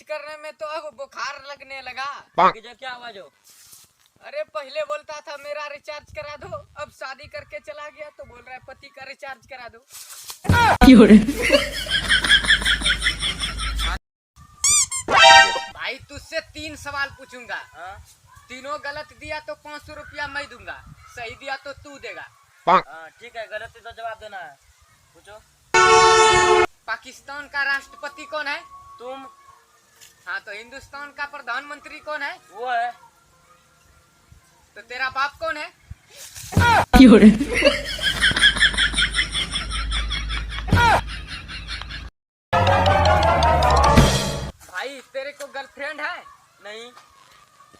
करने में तो अब बुखार लगने लगा। जो क्या आवाज हो? अरे पहले बोलता था मेरा रिचार्ज करा दो, अब शादी करके चला गया तो बोल रहा है पति का रिचार्ज करा दो। भाई तुझसे 3 सवाल पूछूंगा, तीनों गलत दिया तो 500 रुपया मैं दूंगा, सही दिया तो तू देगा। ठीक है, गलत है तो जवाब देना है। पूछो। पाकिस्तान का राष्ट्रपति कौन है? तुम। हाँ तो हिंदुस्तान का प्रधानमंत्री कौन है? वो है। तो तेरा बाप कौन है? भाई तेरे को गर्लफ्रेंड है? नहीं।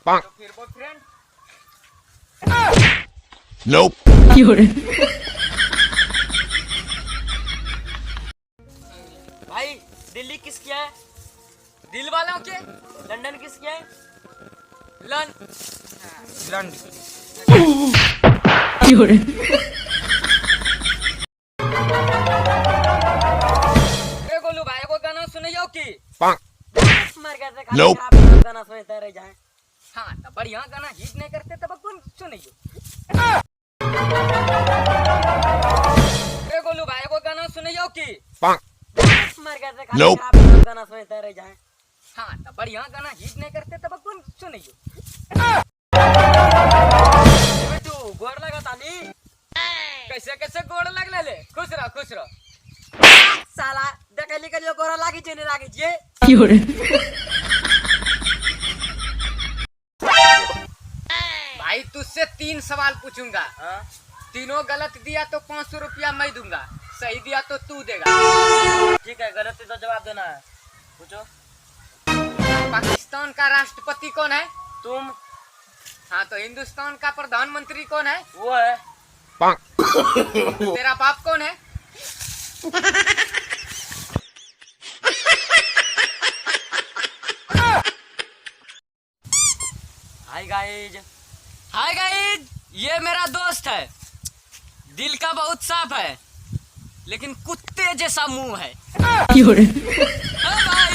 तो फिर बॉयफ्रेंड? Nope. भाई दिल्ली किसकी है? दिल वालों के। लंदन किसकी है? लंड। अरे गोलू भाई को गाना सुनियो की? मर गए थे खाली Nope. खराब गाना सुनते रह जाए। हाँ तो बढ़िया गाना हिट नहीं करते तब कौन सुनियो? अरे गोलू भाई को गाना सुनियो की? मर गए थे खाली Nope. खराब गाना सुनते रह जाए। हाँ तो बढ़िया गाना हिट नहीं करते तब कौन सुनियो? बेटू गोर लगा तानी। कैसे कैसे गोड़ लग ले? खुश रह खुश रह। साला देखली के जो गोरा लागी जेने लागी जे। भाई तुझसे 3 सवाल पूछूंगा, हाँ? तीनों गलत दिया तो 500 रुपया मैं दूंगा, सही दिया तो तू देगा। ठीक है, गलत है तो जवाब देना है। पूछो। पाकिस्तान का राष्ट्रपति कौन है? तुम। हाँ तो हिंदुस्तान का प्रधानमंत्री कौन है? वो है। तो तेरा बाप कौन है? Hi guys. हाय गाइस, ये मेरा दोस्त है, दिल का बहुत साफ है लेकिन कुत्ते जैसा मुंह है। हाँ भाई।